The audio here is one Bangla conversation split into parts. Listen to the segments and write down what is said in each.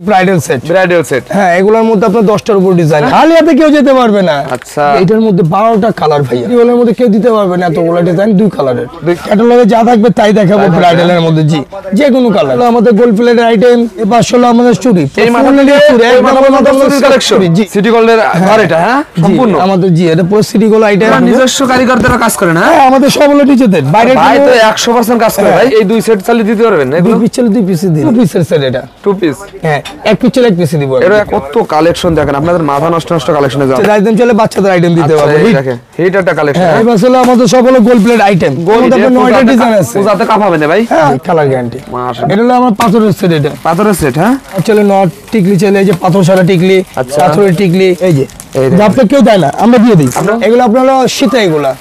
ব্রাইডাল সেট হ্যাঁ, এগুলোর মধ্যে আপনার 10টার উপর ডিজাইন, খালি হাতে কেউ যেতে পারবে না। আচ্ছা, এটার মধ্যে 12টা কালার ভাইয়া, এগুলোর মধ্যে কেউ দিতে পারবে না এতগুলো ডিজাইন, 2 কালারের। ক্যাটালগে যা থাকবে তাই দেখাবো ব্রাইডালের মধ্যে, জি যে কোনো কালার। আমাদের গোল্ড প্লেটের আইটেম, এবার হলো আমাদের চুড়ি, এই কালেকশন সিটি গোল্ডের ঘর এটা, হ্যাঁ সম্পূর্ণ আমাদের, জি এটা পুরো সিটি গোল্ড আইটেম, নিজস্ব কারিগররা কাজ করে না। হ্যাঁ আমাদের সব হলো নিজেদের, বাইরে ভাই তো 100% কাজ করে ভাই। এই 2 সেট চালিয়ে দিতে পারবেন না? 2 পিস চলে 2 পিস দিই, 2 পিসের সেট এটা, 2 পিস, হ্যাঁ 1 পিস চলে 1 পিস দিব। এর কত কালেকশন দেখেন, আপনাদের মাথা নষ্ট কালেকশনে যাও। আইটেম চলে বাচ্চাদের আইটেম দিতে পারবো, দেখেন হিটারটা কালেকশন। হ্যাঁ এবার হলো আমাদের সব হলো গোল্ড প্লেট আইটেম, গোল্ড আপনার 9টা ডিজাইন আছে, পূজাতে কাপাবে না ভাই। হ্যাঁ কালার গ্যারান্টি। মাশাআল্লাহ, এটা হলো আমার পাথরের সেট, এটা পাথরের সেট। হ্যাঁ চলে নট টিকলি, চলে এই যে পাথর সারা টিকলি, পাথরের টিকলি, এই যে আপনি কেউ দেয় না, আমরা দিয়ে দিই। এগুলো আপনার হলো শীতে, এগুলা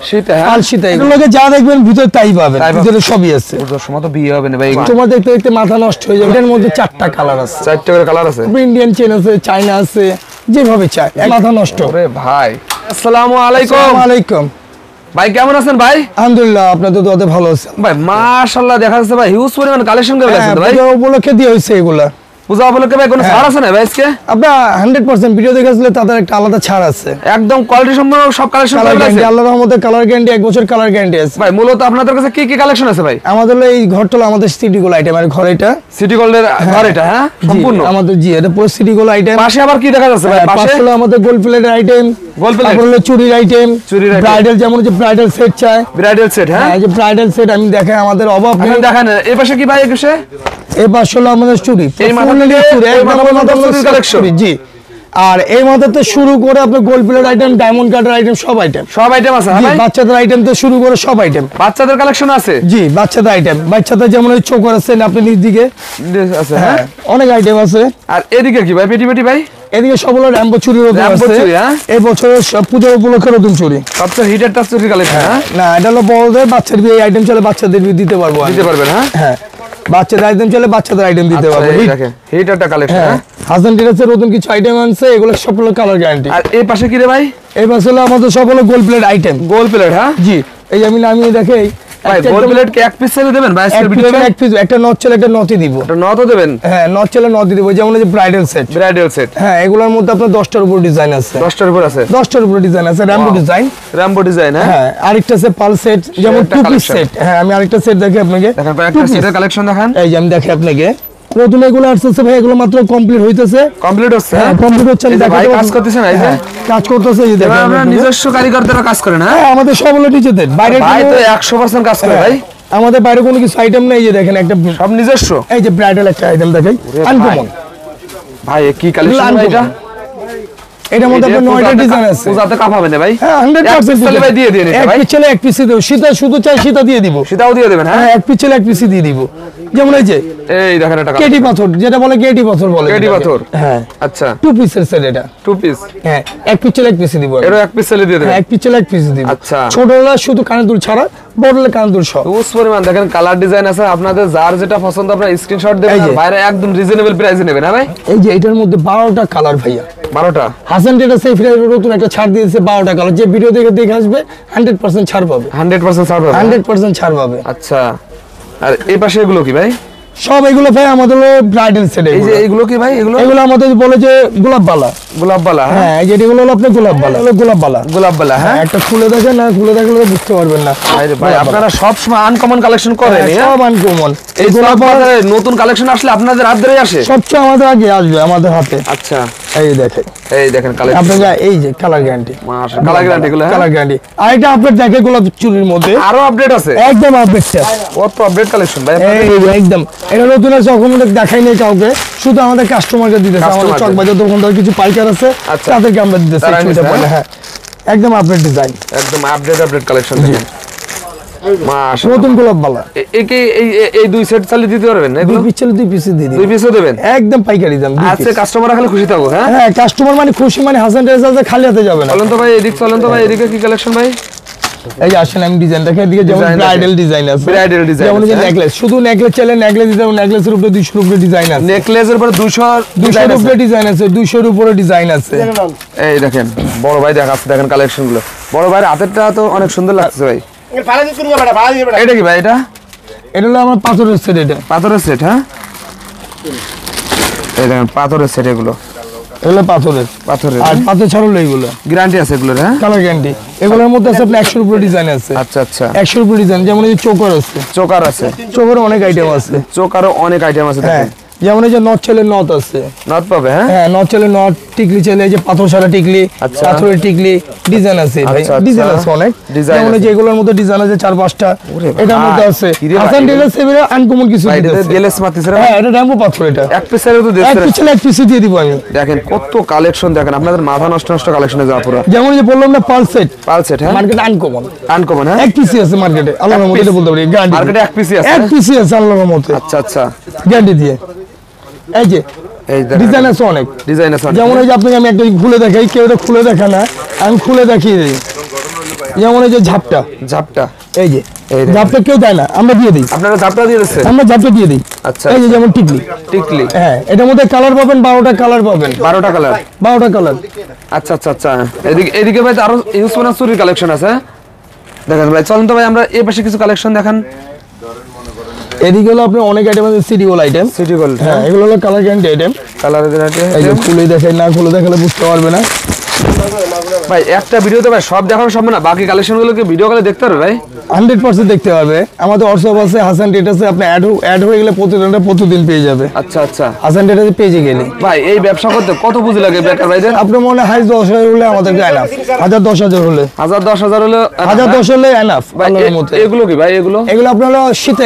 শীতে, হ্যাঁ পাল শীতে, এগুলোকে যা দেখবেন ভিতরে তাই পাবেন, ভিতরে সবই আছে। পুজোর সময় তো বিয়ে হবে না ভাই, তোমার দেখতে দেখতে মাথা নষ্ট হয়ে যাবে। এর মধ্যে 4টা কালার আছে, 4টা করে কালার আছে, ইন্ডিয়ান চেন আছে, চায়না আছে, যেভাবে চাই, মাথা নষ্ট। ওরে ভাই আসসালামু আলাইকুম। আসসালামু আলাইকুম ভাই, কেমন আছেন ভাই? আলহামদুলিল্লাহ, আপনাদের দোয়াতে ভালো আছেন ভাই। মাশাআল্লাহ, দেখা যাচ্ছে ভাই হিউজ পরিমাণ কালেকশন করে রাখছেন ভাই। পূজা উপলক্ষে দিয়ে হইছে এগুলা। পূজা উপলক্ষে ভাই কোনো ছাড় আছে না ভাই আজকে? আপনারা 100% ভিডিও দেখে আসলে তাদের একটা আলাদা ছাড় আছে, একদম কোয়ালিটি সম্পন্ন সব কালেকশন কালার আছে। গ্যারান্টি, আল্লাহর রহমতে কালার গ্যারান্টি, 1 বছর কালার গ্যারান্টি আছে ভাই। মূলত আপনাদের কাছে কি কি কালেকশন আছে ভাই? আমাদের এই ঘরটা আমাদের সিটি গোল্ড আইটেম, আর ঘর এটা সিটি গোল্ডের ঘর এটা, হ্যাঁ সম্পূর্ণ আমাদের, জি এটা পুরো সিটি গোল্ড আইটেম। পাশে আবার কি দেখা যাচ্ছে ভাই? পাশে হলো আমাদের গোল্ড প্লেটের আইটেম, গোল্ড প্লেট, তারপর হলো চুরির আইটেম, ব্রাইডাল, যেমন যে ব্রাইডাল সেট চাই, ব্রাইডাল সেট। হ্যাঁ এই যে ব্রাইডাল সেট আমি দেখাই, আমাদের অভাব নেই। দেখেন এই পাশে কি ভাই? একুশে এই পাশে হলো আমাদের চুরি, এই মাথা কালেকশন, জি। আর এই মাথাতে শুরু করে আপনার গোল্ড প্লেট আইটেম, ডায়মন্ড কাটার আইটেম, সব আইটেম আছে। বাচ্চাদের আইটেম তো শুরু করে সব আইটেম, বাচ্চাদের কালেকশন আছে, জি বাচ্চাদের আইটেম, বাচ্চাদের যেমন ওই চোকার আছে আপনি নিচ দিকে আছে, হ্যাঁ অনেক আইটেম আছে। আর এদিকে কি ভাই? পেটি পেটি ভাই, এদিকে সব হলো র্যাম্বো চুরি আছে, এই বছরের পূজা উপলক্ষে নতুন চুরি, সবচেয়ে হিটার টাচ চুরি কালেকশন। না এটা হলো বড়দের, বাচ্চাদের এই আইটেম চলে, বাচ্চাদের দিতে পারবো, দিতে পারবেন। হ্যাঁ হ্যাঁ বাচ্চাদের আইটেম চলে, বাচ্চাদের আইটেম দিতে পারবো। হিটারটা কালেকশন, হ্যাঁ হাসান টিরাসের নতুন কিছু আইটেম আনছে, এগুলো সব হলো কালার গ্যারান্টি। আর এই পাশে কি রে ভাই? এই পাশে হলো আমাদের সব হলো gold plate item, gold plate. হ্যাঁ জি এই আমি নামিয়ে দেখাই ভাই। গোল্ড প্লেট কি 1 পিস সেলে দেবেন ভাই? আজকের ভিডিওতে 1 পিস, একটা নট চলে, একটা নটই দিব, এটা নটও দেবেন। হ্যাঁ নট চলে নট দিব, যেমন যে ব্রাইডাল সেট, হ্যাঁ এগুলোর মধ্যে আপনার 10টার উপর ডিজাইন আছে, 10টার উপর আছে, 10টার উপর ডিজাইন আছে, র্যাম্বো ডিজাইন। হ্যাঁ আরেকটা আছে পাল সেট, যেমন 2 পিস সেট। হ্যাঁ আমি আরেকটা সেট দেখাই আপনাকে, দেখেন কয়েকটা সেটের কালেকশন দেখান। এই যে আমি দেখাই আপনাকে, নতুন এগুলো আসছে ভাই, এগুলো মাত্র কমপ্লিট হইতেছে, কমপ্লিট হচ্ছে। হ্যাঁ কমপ্লিট হচ্ছে, ভাই কাজ করতেছেন, এই যে কাজ করতেছে, এই দেখেন আমরা নিজস্ব কারিগররা কাজ করে না। হ্যাঁ আমাদের সব হলো নিজেদের, বাইরে ভাই তো 100% কাজ করে ভাই, আমাদের বাইরে কোনো কিছু আইটেম নেই। এই যে দেখেন একটা সব নিজস্ব, এই যে ব্রাইডাল একটা আইটেম দেখাই, আনকমন ভাই। কি কালেকশন ভাই এটা? এটার মধ্যে আপনার 9টা ডিজাইন আছে, পূজাতে কাপাবে না ভাই? হ্যাঁ 100% চলে ভাই, দিয়ে দিন এটা ভাই। 1 পিস চলে 1 পিস দেব, সীতা শুধু চাই সীতা দিয়ে দিব, সেটাও দিয়ে দেবেন। হ্যাঁ 1 পিস চলে 1 পিস দিয়ে দিব, যেমন এই যে এই দেখেন এটা কেটি পাথর, যেটা বলে কেটি পাথর বলে, কেটি পাথর। হ্যাঁ আচ্ছা 2 পিসের সেট, এটা 2 পিস, হ্যাঁ 1 পিস চলে 1 পিস দিব, এরও 1 পিস সেলে দিয়ে দেবেন। 1 পিস চলে 1 পিস দিব। আচ্ছা ছোট হলে শুধু কানের দুল ছাড়া, বড় হলে কানের দুল সহ, হিউজ পরিমাণ দেখেন কালার ডিজাইন আছে। আপনাদের যার যেটা পছন্দ আপনারা স্ক্রিনশট দেবেন, আর বাইরে একদম রিজনেবল প্রাইসে নেবেন। হ্যাঁ ভাই এই যে এটার মধ্যে 12টা কালার ভাইয়া, 12টা। হাসান টেটা সেফের নতুন একটা ছাড় দিয়েছে, 12টা কালার, যে ভিডিও দেখে আসবে 100% ছাড় পাবে, 100% ছাড় পাবে, 100% ছাড় পাবে। আচ্ছা আর এই পাশে এগুলো কি ভাই? সব এগুলো ভাই আমাদের ব্রাইডাল সেট। এই যে এগুলো কি ভাই? এগুলো আমাদের বলে যে গোলাপবালা, হ্যাঁ এই যে এগুলো হলো আপনার গোলাপবালা। হ্যাঁ একটা খুলে দেখেন, না খুলে দেখলে বুঝতে পারবেন না ভাই। আপনারা সব সময় আনকমন কালেকশন করেন, সব আনকমন। এই গোলাপবালা নতুন কালেকশন আসলে আপনাদের হাত ধরেই আসে, সবচেয়ে আমাদের আগে আসবে আমাদের হাতে। আচ্ছা এই দেখেন, এই দেখেন কালেকশন, আপনারা এই যে কালার গ্যারান্টি, মাশাআল্লাহ কালার গ্যারান্টি গুলো, কালার গ্যারান্টি। আর এটা আপডেট দেখে গোলাপ চুরির মধ্যে আরো আপডেট আছে, একদম আপডেটটা, কত আপডেট কালেকশন ভাই। একদম এটা নতুন আছে, কখনো দেখাই নেই কাউকে, শুধু আমাদের কাস্টমারকে দিতেছে। আমাদের চকবাজার দোকানদার কিছু পাইকার আছে, তাদেরকে আমরা দিতেছি। হ্যাঁ একদম আপডেট ডিজাইন, একদম আপডেট কালেকশন দেখেন, মাশাআল্লাহ নতুন গোলাপবালা। এই 2 সেট চালিয়ে দিতে পারবেন না? 2 পিস চলে 2 পিস দিয়ে দিই, 2 পিসও দেবেন, একদম পাইকারি দাম। আজকে কাস্টমার খালি খুশি থাকো। হ্যাঁ হ্যাঁ কাস্টমার মানে খুশি, মানে হাসান টেরাসে খালি হাতে যাবে না। চলেন তো ভাই এদিকে, চলেন তো ভাই এদিকে কি কালেকশন ভাই? এই যে আসেন আমি ডিজাইন দেখে, এদিকে যেমন ব্রাইডাল ডিজাইন আছে, ব্রাইডাল ডিজাইন, যেমন যে নেকলেস, শুধু নেকলেস চলে, নেকলেস দিতে হবে, নেকলেসের উপরে 200 এর উপরে ডিজাইন আছে, নেকলেসের উপরে 200 এর উপরে ডিজাইন আছে, 200 এর উপরে ডিজাইন আছে। এই দেখেন বড় ভাই দেখাচ্ছে, দেখেন কালেকশন গুলো। বড় ভাইয়ের হাতেরটা তো অনেক সুন্দর লাগছে ভাই। এটা কি ভাই? এটা হলো আমার পাথরের সেট, এটা পাথরের সেট। হ্যাঁ এই দেখেন পাথরের সেট এগুলো পাথরের আর পাথর ছাড়ালো এইগুলো গ্যারান্টি আছে এগুলোর হ্যাঁ কালার গ্যারান্টি এগুলোর মধ্যে আছে আপনার 100 উপরে ডিজাইন আছে আচ্ছা আচ্ছা 100 উপরে ডিজাইন যেমন এই চোকার আছে চোকারও অনেক আইটেম আছে দেখেন যেমন এই যে নট ছেলের নট আছে নট পাবে হ্যাঁ নট ছেলের নট টিকলি ছেলে এই যে পাথর ছাড়া টিকলি পাথরের টিকলি ডিজাইন আছে ভাই ডিজাইন আছে অনেক যেমন এই যে এগুলোর মধ্যে ডিজাইন আছে 4-5টা এটার মধ্যে আছে হাসান টেলার সেভেরে আনকমন কিছু এটা গেলেস মাতিছে হ্যাঁ এটা র্যাম্বো পাথর এটা এক পিসেরও তো দেখছেন এক পিসে দিয়ে দিব আমি দেখেন কত কালেকশন দেখেন আপনাদের মাথা নষ্ট কালেকশনে যাওয়া পুরো যেমন এই যে বললাম না পাল সেট হ্যাঁ মার্কেটে আনকমন হ্যাঁ এক পিসি আছে মার্কেটে আল্লাহর রহমতে বলতে পারি গ্যারান্টি মার্কেটে এক পিসি আছে আল্লাহর রহমতে আচ্ছা আচ্ছা গ্যারান্টি দিয়ে এই যে ডিজাইন আছে অনেক যেমন এই যে আপনাকে আমি একটা খুলে দেখাই কেউ এটা খুলে দেখা না আমি খুলে দেখিয়ে দিই যেমন এই যে ঝাপটা এই যে ঝাপটা কেউ দেয় না আমরা দিয়ে দিই আপনারা ঝাপটা দিয়ে দিচ্ছেন আমরা ঝাপটা দিয়ে দিই আচ্ছা এই যে যেমন টিকলি হ্যাঁ এটার মধ্যে কালার পাবেন 12টা কালার পাবেন 12টা কালার আচ্ছা আচ্ছা আচ্ছা এদিকে ভাই আরো ইউসমানা চুরির কালেকশন আছে দেখেন ভাই চলুন তো ভাই আমরা এই পাশে কিছু কালেকশন দেখান এদিকে হলো আপনার অনেক আইটেম আছে সিটি গোল্ড আইটেম হ্যাঁ এগুলো হলো কালার গ্যারান্টি আইটেম এই যে খুলে দেখাই না খুলে দেখালে বুঝতে পারবে না ভাই একটা ভিডিওতে ভাই সব দেখানো সম্ভব না বাকি কালেকশনগুলো কি ভিডিও কলে দেখতে পারবে ভাই 100% দেখতে পারবে আমাদের হোয়াটসঅ্যাপ আছে হাসান ট্রেডার্সে আপনি অ্যাড হয়ে গেলে প্রতিদিন পেয়ে যাবে আচ্ছা আচ্ছা হাসান ট্রেডার্সে পেজে গেলে ভাই এই ব্যবসা করতে কত পুঁজি লাগে বেকার ভাইদের আপনার মনে হয় 10,000 হলে আমাদেরকে এনাফ 10,000 হলে 10,000 হলে 10,000 হলে এনাফ আল্লাহর মতে এগুলো কি ভাই এগুলো আপনার হলো শীতা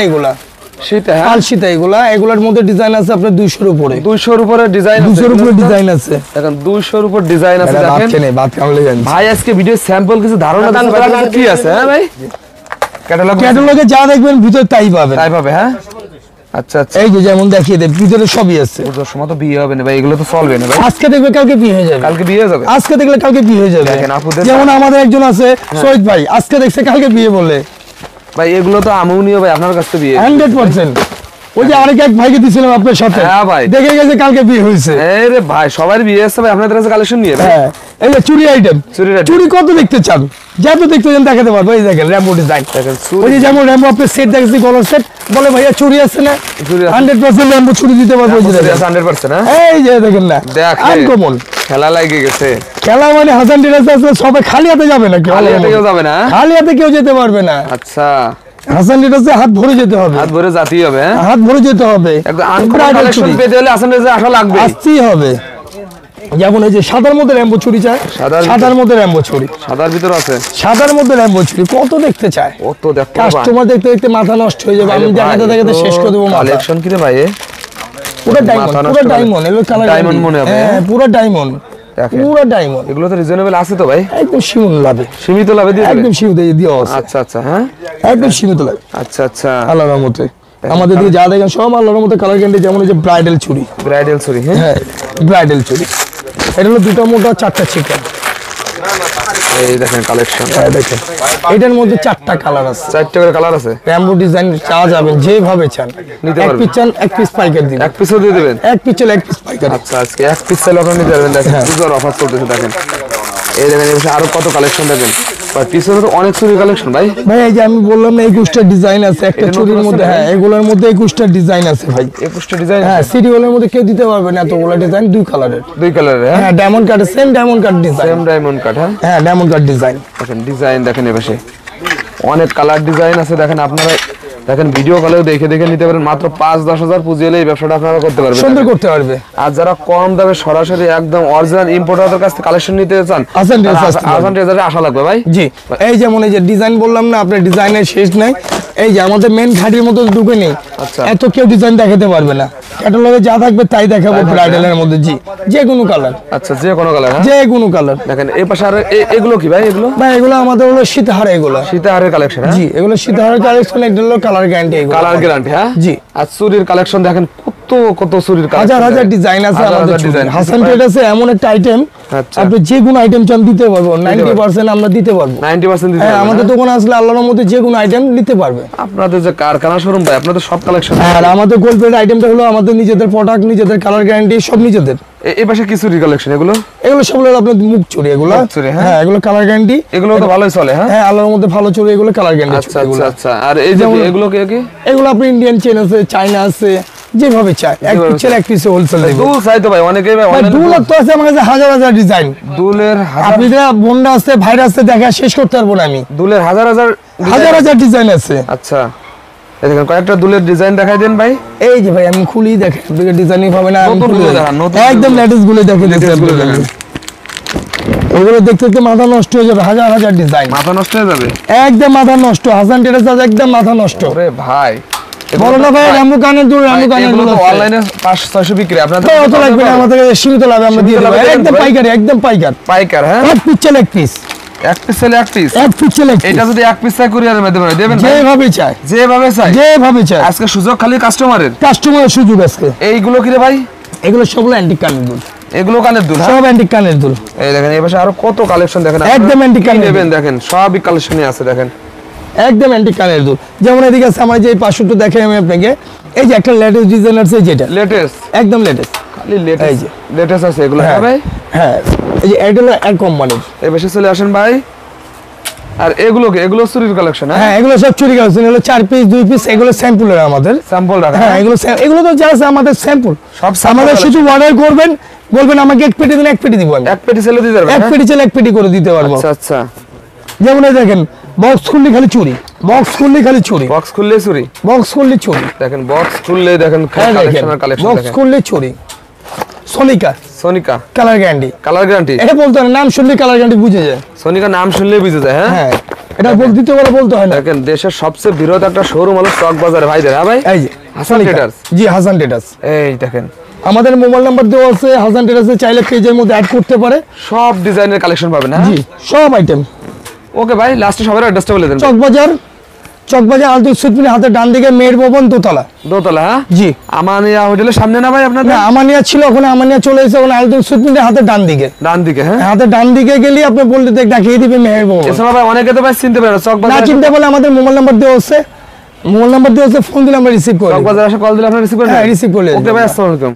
এগুলোর মধ্যে ডিজাইন আছে আপনার 200 এর উপরে 200 এর উপরে ডিজাইন আছে 200 এর উপরে ডিজাইন আছে দেখেন 200 এর উপর ডিজাইন আছে দেখেন বাদ কামলে জানেন ভাই আজকে ভিডিও স্যাম্পল কিছু ধারণা দিতে কি আছে হ্যাঁ ভাই ক্যাটালগে যা দেখবেন ভিতরে তাই পাবেন হ্যাঁ আচ্ছা আচ্ছা এই যে যেমন দেখিয়ে দেব ভিতরে সবই আছে ওদের সময় তো বিয়ে হবে না ভাই এগুলো তো চলবে না ভাই আজকে দেখবে কালকে বিয়ে হয়ে যাবে আজকে দেখলে কালকে বিয়ে হয়ে যাবে দেখেন আপুদের যেমন আমাদের একজন আছে শহীদ ভাই আজকে দেখছে কালকে বিয়ে বলে ভাই এগুলো তো আমুনিও ভাই আপনার কাছে বিয়ে 100% ওই যে আরেক এক ভাইকে দিছিলাম আপনার সাথে হ্যাঁ ভাই দেখে গেছে কালকে বিয়ে হয়েছে আরে ভাই সবার বিয়ে আছে ভাই আপনাদের কাছে কালেকশন নিয়ে হ্যাঁ এই যে চুরি আইটেম চুরি কত দেখতে চান যত দেখতে চান দেখাতে পারবো এই দেখেন র্যাম্বো ডিজাইন দেখেন ওই যে যেমন র্যাম্বো আপনি সেট দেখছি গলার সেট বলে ভাইয়া চুরি আছে না 100% র্যাম্বো চুরি দিতে পারবো এই যে 100% হ্যাঁ এই যে দেখেন না আনকমন খেলা লাগে গেছে খেলা মানে হাসান টেলার্স আছে সবাই খালি হাতে যাবে না খালি হাতে কেউ যাবে না খালি হাতে কেউ যেতে পারবে না আচ্ছা হাসান টেলার্সে হাত ভরে যেতে হবে হাত ভরে যেতেই হবে হ্যাঁ হাত ভরে যেতে হবে একদম আনকমন কালেকশন পেতে হলে হাসান টেলার্সে আসা লাগবে আসতেই হবে যেমন এই যে সাদার মধ্যে র্যাম্বো ছুরি চায় সাদার মধ্যে র্যাম্বো ছুরি সাদার ভিতরে আছে সাদার মধ্যে র্যাম্বো ছুরি কত দেখতে চায় কত দেখতে কাস্টমার দেখতে দেখতে মাথা নষ্ট হয়ে যাবে আমি দেখাতে শেষ করে দেবো কালেকশন কি রে ভাই পুরো ডায়মন্ড এগুলো কালার ডায়মন্ড মনে হবে হ্যাঁ পুরো ডায়মন্ড এগুলো তো রিজনেবল আছে তো ভাই একদম সীমিত লাভে দিয়ে একদম সীমিত দিয়ে আছে আচ্ছা আচ্ছা হ্যাঁ একদম সীমিত লাভে আচ্ছা আচ্ছা আল্লাহর রহমতে আমাদের দিকে যা দেখেন সব আল্লাহর রহমতে কালার গ্যারান্টি যেমন এই যে ব্রাইডাল চুড়ি হ্যাঁ ব্রাইডাল চুড়ি এটা হলো দুটো মোটা 4টা চিকেন এই দেখেন কালেকশন দেখেন এটার মধ্যে 4টা কালার আছে 4টা করে কালার আছে র্যাম্বো ডিজাইন চাওয়া যাবেন যেভাবে চান নিতে পারবেন এক পিস চান এক পিস পাইকারি দিবেন এক পিসও দিয়ে দিবেন এক পিস চলে এক পিস পাইকারি আচ্ছা আজকে এক পিস চাইলে আপনি নিতে পারবেন দেখেন পুজোর অফার চলতেছে দেখেন এই দেখেন এই আরো কত কালেকশন দেখেন ভাই পিছনে তো অনেক চুরি কালেকশন ভাই এই যে আমি বললাম না 21টা ডিজাইন আছে একটা চুরির মধ্যে হ্যাঁ এগুলোর মধ্যে 21টা ডিজাইন আছে ভাই 21টা ডিজাইন হ্যাঁ সিটি গোলের মধ্যে কেউ দিতে পারবে না এতগুলো ডিজাইন দুই কালারের হ্যাঁ diamond cut same diamond cut design হ্যাঁ ডায়মন্ড কাট ডিজাইন দেখেন ডিজাইন দেখেন এপাশে অনেক কালার ডিজাইন আছে দেখেন আপনারা দেখেন ভিডিও কলেও দেখে নিতে পারেন মাত্র 5-10 হাজার পুঁজি হলে এই ব্যবসাটা আপনারা করতে পারবেন সুন্দর করতে পারবে আর যারা কম দামে সরাসরি একদম অরিজিনাল ইম্পোর্টারদের কাছ থেকে কালেকশন নিতে চান হাসান টেলার্সে আসা লাগবে ভাই জি এই যেমন এই যে ডিজাইন বললাম না আপনার ডিজাইনের শেষ নাই এই যে আমাদের মেন ঘাটির মধ্যে ঢুকে নেই আচ্ছা এত কেউ ডিজাইন দেখাতে পারবে না ক্যাটালগে যা থাকবে তাই দেখাবো ব্রাইডালের মধ্যে জি যে কোনো কালার আচ্ছা যে কোনো কালার যে কোনো কালার দেখেন এই পাশে আর এগুলো কি ভাই এগুলো আমাদের হলো সীতাহার সীতাহারের কালেকশন জি এগুলো সীতাহারের কালেকশন এটা হলো কালার গ্যারান্টি কালার গ্যারান্টি হ্যাঁ জি আর চুরির কালেকশন দেখেন কত চুরির কালেকশন হাজার ডিজাইন আছে আমাদের ডিজাইন হাসান ট্রেডার্সে এমন একটা আইটেম আপনি যে কোনো আইটেম চান দিতে পারবো 90% আমরা দিতে পারবো 90% দিতে পারবো আমাদের দোকানে আসলে আল্লাহর মধ্যে যে কোনো আইটেম নিতে পারবে আপনাদের যে কারখানা শোরুম ভাই আপনাদের সব কালেকশন আর আমাদের গোল্ড প্লেট আইটেমটা হলো আমাদের নিজেদের প্রোডাক্ট নিজেদের কালার গ্যারান্টি সব নিজেদের এই পাশে কি চুরি কালেকশন এগুলো সব হলো আপনাদের মুখ চুরি এগুলো হ্যাঁ এগুলো কালার গ্যারান্টি এগুলো তো ভালোই চলে হ্যাঁ আল্লাহর মধ্যে ভালো চুরি এগুলো কালার গ্যারান্টি আচ্ছা আচ্ছা আচ্ছা আর এই যে এগুলো কি এগুলো আপনি ইন্ডিয়ান চেন আছে চায়না আছে যেভাবে চাই এক যেভাবে পিসের এক পিসে হোলসেল দেব দুল চাই তো ভাই অনেকেই ভাই ভাই অনলাইনে দুল তো আছে আমার কাছে হাজার হাজার ডিজাইন দুলের আপনি যা বন্ডা আছে ভাইরাস আছে দেখা শেষ করতে পারবো না আমি দুলের হাজার হাজার হাজার ডিজাইন আছে আচ্ছা এই দেখেন কয়েকটা দুলের ডিজাইন দেখাই দেন ভাই এই যে ভাই আমি খুলি দেখেন আপনাকে ডিজাইনই পাবে না আমি নতুন খুলে গুলো দেখাই। দেখান, নতুন একদম গুলো। লেটেস্ট গুলো দেখে Latest গুলো দেখান। এগুলো দেখতে দেখতে মাথা নষ্ট হয়ে যাবে হাজার হাজার ডিজাইন মাথা নষ্ট হয়ে যাবে একদম মাথা নষ্ট হাসান টেরাস একদম মাথা নষ্ট ওরে ভাই বলো না ভাই রামু কানের দুল রামু কানের এগুলো দুল তো আছে। অনলাইনে 500-600 বিক্রি আপনাদের ভাই, অত লাগবে না আমাদের কাছে সীমিত লাভে আমরা দিয়ে সীমিত দেবো লাভে দেবেন একদম ভাই? পাইকারি একদম পাইকার পাইকার হ্যাঁ এক পিস চলে এক পিস এক পিস ছেলে এক পিস এক পিস চলে এক পিস এটা যদি এক পিস চাই কুরিয়ারের মাধ্যমে দেবেন ভাই যেভাবে চাই যেভাবে চাই যেভাবে চাই আজকে সুযোগ খালি কাস্টমারের কাস্টমারের সুযোগ আজকে এইগুলো কি রে ভাই এগুলো সবগুলো অ্যান্টিক কানের দুল এগুলো কানের দুল হ্যাঁ? সব অ্যান্টিক কানের দুল এই দেখেন এই পাশে আরো কত কালেকশন দেখেন একদম আপনারা antique কি কানের নেবেন দেখেন সবই কালেকশনই আছে দেখেন একদম অ্যান্টিক কানের দুল যেমন এদিকে আছে আমার যে এই পাঁচশোটা দেখে আমি আপনাকে এই যে একটা লেটেস্ট ডিজাইন আছে যেটা লেটেস্ট একদম লেটেস্ট খালি এই লেটেস্ট যে। লেটেস্ট আছে এগুলো হ্যাঁ হ্যাঁ ভাই হ্যাঁ এই যে এটা হলো এক কোম্পানির এই পাশে চলে আসেন ভাই আর এগুলো কি এগুলো চুরির কালেকশন হ্যাঁ হ্যাঁ এগুলো সব চুরি কালেকশন এগুলো 4 পিস 2 পিস এগুলো স্যাম্পলের আমাদের স্যাম্পল রাখা হ্যাঁ এগুলো তো জাস্ট আমাদের স্যাম্পল সব sample আমাদের শুধু অর্ডার করবেন বলবেন আমাকে এক পেটি দিন এক পেটি দিব আমি এক পেটি সেলে দিতে পারবেন এক হ্যাঁ? পেটি চলে এক পেটি করে দিতে পারবো আচ্ছা আচ্ছা যেমন এই দেখেন বক্স খুললে খালি চুরি বক্স খুললে খালি চুরি বক্স খুললে চুরি বক্স খুললে চুরি দেখেন বক্স খুললে দেখেন হ্যাঁ দেখেন কালেকশন আর কালেকশন বক্স দেখেন খুললে চুরি Sonika Sonika colour guarantee colour guarantee এটা বলতে হয় না, নাম শুনলে কালার গ্যারান্টি বুঝে যায় সোনিকা নাম শুনলেই বুঝে যায় হ্যাঁ হ্যাঁ এটা বলতে বলে বলতে হয় না দেখেন দেশের সবচেয়ে বৃহৎ একটা শোরুম হলো স্টক বাজারে ভাইদের হ্যাঁ ভাই এই যে হাসান সোনিকা। ট্রেডার্স। জি হাসান ট্রেডার্স এই দেখেন আমাদের মোবাইল নাম্বার দেওয়া আছে হাসান ট্রেডার্সে চাইলে পেজের মধ্যে অ্যাড করতে পারে সব ডিজাইনের কালেকশন পাবেন হ্যাঁ জি সব আইটেম ওকে ভাই লাস্টে সবার অ্যাড্রেসটা বলে দেন চকবাজার আলতুক সুতপিনি হাতের ডান দিকে মেয়ের ভবন দোতলা দোতলা হ্যাঁ জি আমানিয়া হোটেলের সামনে না ভাই আপনাদের না আমানিয়া ছিল ওখানে আমানিয়া চলে এসে ওখানে আলতুক সুতপিনি হাতের ডান দিকে ডান দিকে হ্যাঁ হাতের ডান দিকে গেলে আপনি বলতে দেখিয়ে দিবে মেহের ভবন এছাড়া ভাই অনেকে তো ভাই চিনতে পারে না চক না বাজার চিন্তা করলে আমাদের মোবাইল নাম্বার দেওয়া আছে ফোন দিলে আমরা রিসিভ করি চক বাজার এসে কল দিলে আপনারা রিসিভ করেন হ্যাঁ রিসিভ করে ওকে ভাই আসসালামু আলাইকুম